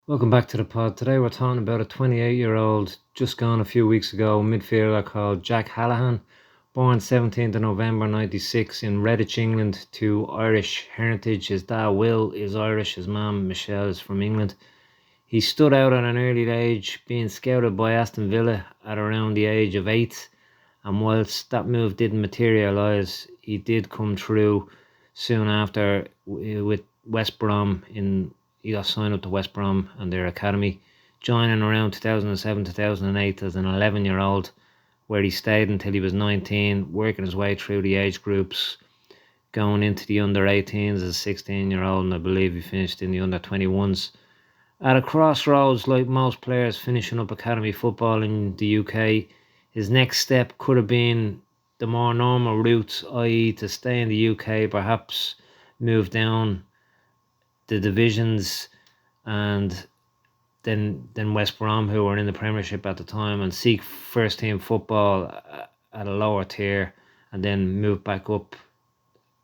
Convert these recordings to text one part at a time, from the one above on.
Welcome back to the pod. Today we're talking about a 28-year-old just gone a few weeks ago midfielder called Jack Hallahan, born 17th of November 96 in Redditch, England, to Irish heritage. His dad Will is Irish, his mum Michelle is from England. He stood out at an early age, being scouted by Aston Villa at around the age of 8, and whilst that move didn't materialise, he did come through soon after with West Brom. He got signed up to West Brom and their academy, joining around 2007 2008 as an 11-year-old, where he stayed until he was 19, working his way through the age groups, going into the under 18s as a 16-year-old, and I believe he finished in the under 21s. At a crossroads, like most players finishing up academy football in the UK, his next step could have been the more normal route, i.e., to stay in the UK, perhaps move down the divisions, and then West Brom, who were in the Premiership at the time, and seek first team football at a lower tier, and then move back up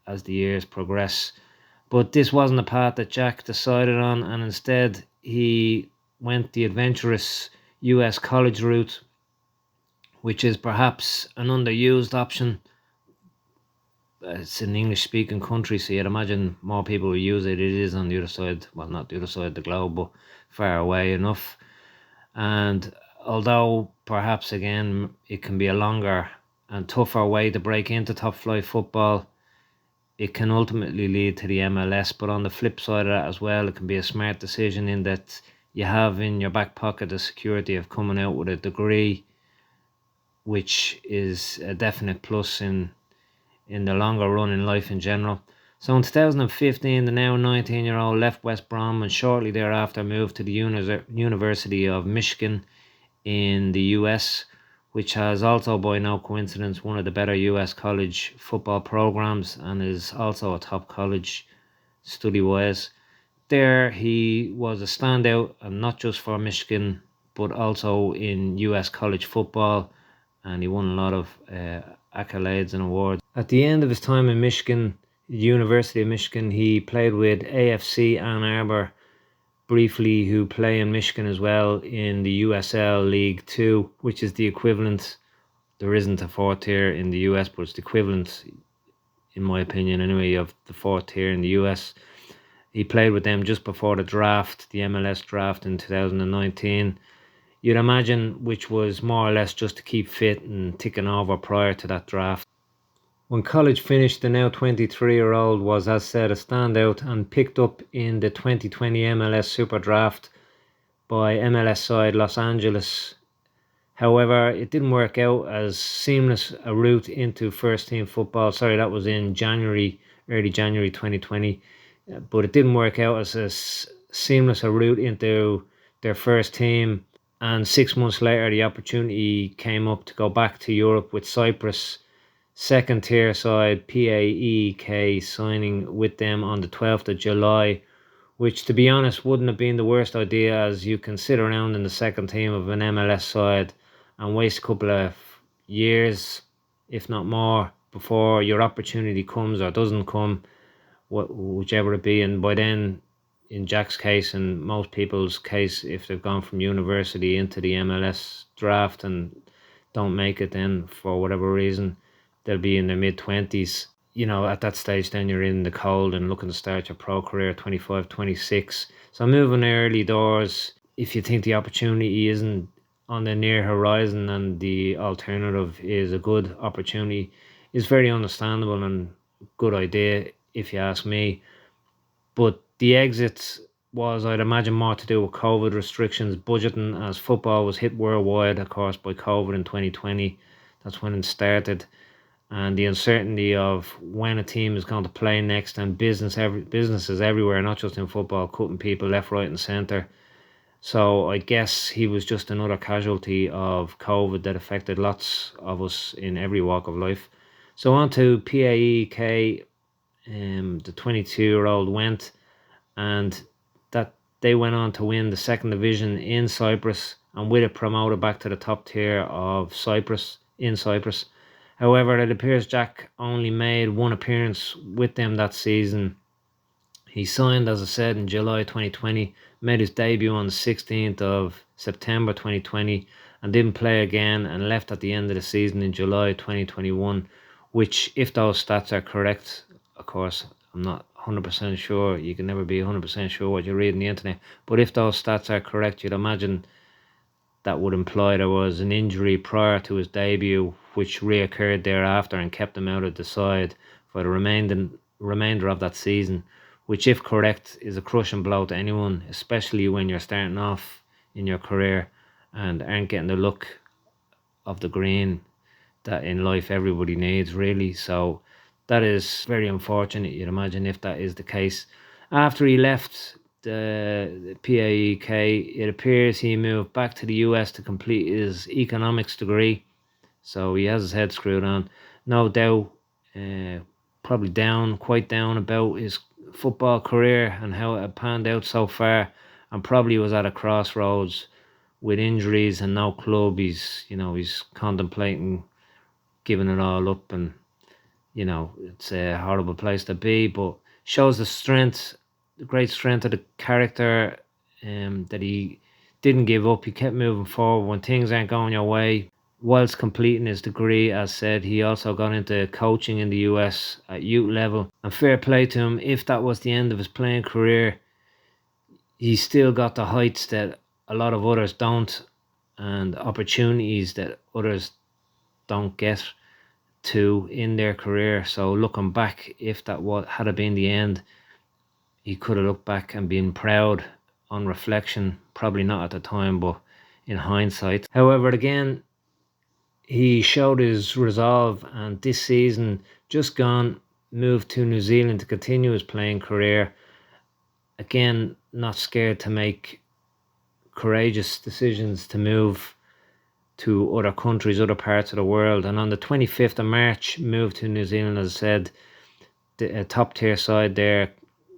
as the years progress. But this wasn't the path that Jack decided on, and instead he went the adventurous US college route, which is perhaps an underused option. It's an English speaking country, so you'd imagine more people will use it. It is on the other side, well, not the other side of the globe, but far away enough. And although perhaps again it can be a longer and tougher way to break into top flight football, it can ultimately lead to the MLS. But on the flip side of that as well, it can be a smart decision in that you have in your back pocket the security of coming out with a degree, which is a definite plus in the longer run in life in general. So in 2015, the now 19-year-old left West Brom and shortly thereafter moved to the University of Michigan in the US, which has also, by no coincidence, one of the better US college football programs and is also a top college study-wise. There he was a standout, and not just for Michigan, but also in US college football, and he won a lot of accolades and awards. At the end of his time in Michigan, University of Michigan, he played with AFC Ann Arbor briefly, who play in Michigan as well in the USL League 2, which is the equivalent. There isn't a fourth tier in the US, but it's the equivalent, in my opinion anyway, of the fourth tier in the US. He played with them just before the draft, the MLS draft in 2019. You'd imagine, which was more or less just to keep fit and ticking over prior to that draft. When college finished, the now 23-year-old was, as said, a standout and picked up in the 2020 MLS Super Draft by MLS side Los Angeles. However, it didn't work out as seamless a route into first team football. Sorry, that was in early January 2020. But it didn't work out as a seamless a route into their first team. And 6 months later, the opportunity came up to go back to Europe with Cyprus, second tier side PAEEK, signing with them on the 12th of July, which, to be honest, wouldn't have been the worst idea, as you can sit around in the second team of an MLS side and waste a couple of years, if not more, before your opportunity comes or doesn't come, whichever it be. And by then, in Jack's case and most people's case, if they've gone from university into the MLS draft and don't make it, then for whatever reason, they'll be in their mid-20s. You know, at that stage, then you're in the cold and looking to start your pro career, 25, 26. So moving early doors, if you think the opportunity isn't on the near horizon and the alternative is a good opportunity, is very understandable and good idea, if you ask me. But the exit was, I'd imagine, more to do with COVID restrictions, budgeting, as football was hit worldwide, of course, by COVID in 2020. That's when it started. And the uncertainty of when a team is going to play next, and businesses everywhere, not just in football, cutting people left, right and centre. So I guess he was just another casualty of COVID that affected lots of us in every walk of life. So on to PAEK, the 22-year-old went, and that they went on to win the second division in Cyprus, and with it promoted back to the top tier of Cyprus. However, it appears Jack only made one appearance with them that season. He signed, as I said, in July 2020, made his debut on the 16th of September 2020, and didn't play again and left at the end of the season in July 2021, which, if those stats are correct, of course, I'm not 100% sure. You can never be 100% sure what you read on the internet, but if those stats are correct, you'd imagine that would imply there was an injury prior to his debut, which reoccurred thereafter and kept him out of the side for the remainder of that season, which, if correct, is a crushing blow to anyone, especially when you're starting off in your career and aren't getting the look of the green that in life everybody needs, really. So that is very unfortunate, you'd imagine, if that is the case. After he left the PAEK, it appears he moved back to the US to complete his economics degree. So he has his head screwed on. No doubt, probably quite down about his football career and how it had panned out so far, and probably was at a crossroads with injuries and no club. He's contemplating giving it all up, and it's a horrible place to be, but shows the great strength of the character, that he didn't give up. He kept moving forward when things aren't going your way. Whilst completing his degree, as said, he also got into coaching in the US at youth level. And fair play to him, if that was the end of his playing career, he still got the heights that a lot of others don't, and opportunities that others don't get to in their career. So looking back, if that had it been the end, he could have looked back and been proud on reflection. Probably not at the time, but in hindsight. However, again, he showed his resolve, and this season just gone, moved to New Zealand to continue his playing career. Again, not scared to make courageous decisions to move to other countries, other parts of the world. And on the 25th of March, moved to New Zealand, as I said, a top tier side there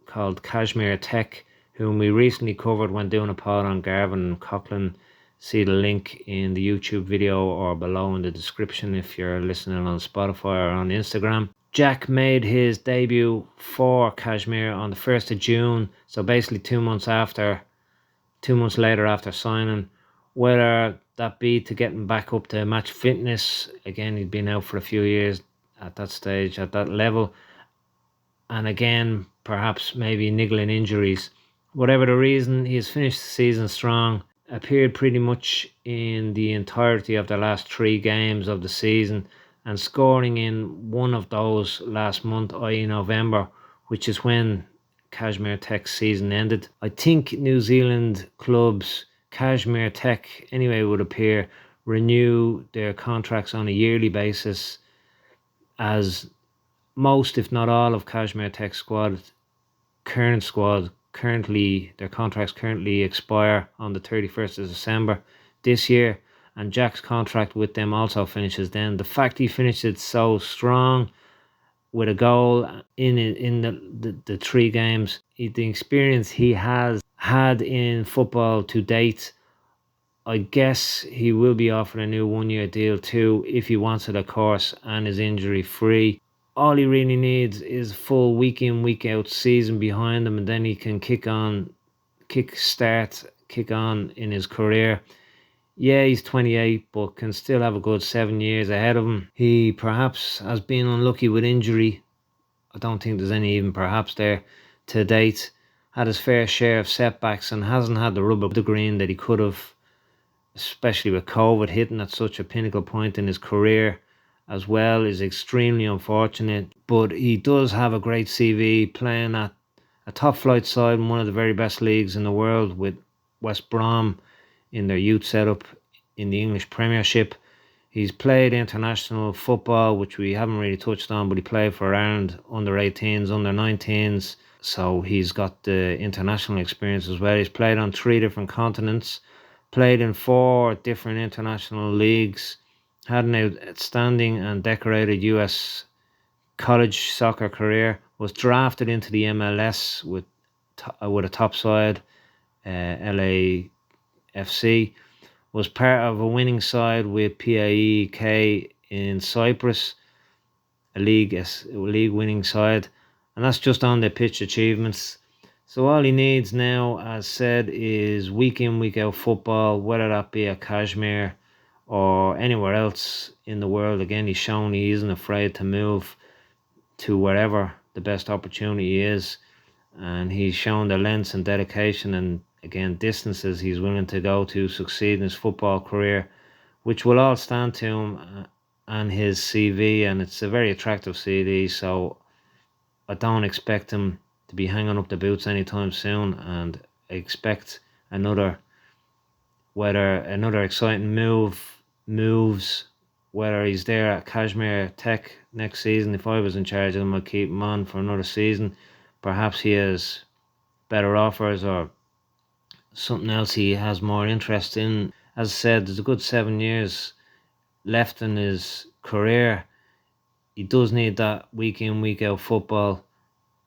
called Cashmere Tech, whom we recently covered when doing a pod on Garvin and Coughlin. See the link in the YouTube video or below in the description if you're listening on Spotify or on Instagram. Jack made his debut for Cashmere on the 1st of June, so basically 2 months later after signing. Whether that be to get him back up to match fitness, again, he'd been out for a few years at that stage, at that level, and again, perhaps maybe niggling injuries. Whatever the reason, he has finished the season strong, appeared pretty much in the entirety of the last 3 games of the season, and scoring in one of those last month, i.e. November, which is when Cashmere Tech's season ended. I think New Zealand clubs, Cashmere Tech anyway, would appear, renew their contracts on a yearly basis, as most, if not all, of Cashmere Tech's currently their contracts currently expire on the 31st of December this year, and Jack's contract with them also finishes then. The fact he finished it so strong with a goal in the 3 games, the experience he has had in football to date, I guess he will be offered a new 1-year deal too, if he wants it, of course, and is injury free. All he really needs is a full week in, week out season behind him, and then he can kick on in his career. Yeah, he's 28, but can still have a good 7 years ahead of him. He perhaps has been unlucky with injury. I don't think there's any even perhaps there to date. Had his fair share of setbacks and hasn't had the rub of the green that he could have, especially with COVID hitting at such a pinnacle point in his career as well, is extremely unfortunate. But he does have a great CV, playing at a top flight side in one of the very best leagues in the world with West Brom in their youth setup in the English Premiership. He's played international football, which we haven't really touched on, but he played for Ireland under 18s, under 19s, so he's got the international experience as well. He's played on 3 different continents, played in 4 different international leagues, had an outstanding and decorated US college soccer career, was drafted into the MLS with a top side, LAFC, was part of a winning side with PAEEK in Cyprus, a league winning side, and that's just on the pitch achievements. So all he needs now, as said, is week in, week out football, whether that be at Cashmere or anywhere else in the world. Again, he's shown he isn't afraid to move to wherever the best opportunity is, and he's shown the lengths and dedication and again distances he's willing to go to succeed in his football career, which will all stand to him and his CV, and it's a very attractive CV. So I don't expect him to be hanging up the boots anytime soon, and I expect another exciting moves, whether he's there at Cashmere Tech next season. If I was in charge of him, I'd keep him on for another season. Perhaps he has better offers or something else he has more interest in. As I said, there's a good 7 years left in his career. He does need that week in, week out football,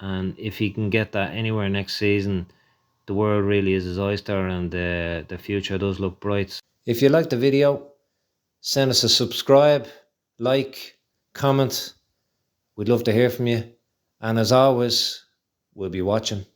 and if he can get that anywhere next season, the world really is his oyster, and the future does look bright. If you liked the video, send us a subscribe, like, comment. We'd love to hear from you. And as always, we'll be watching.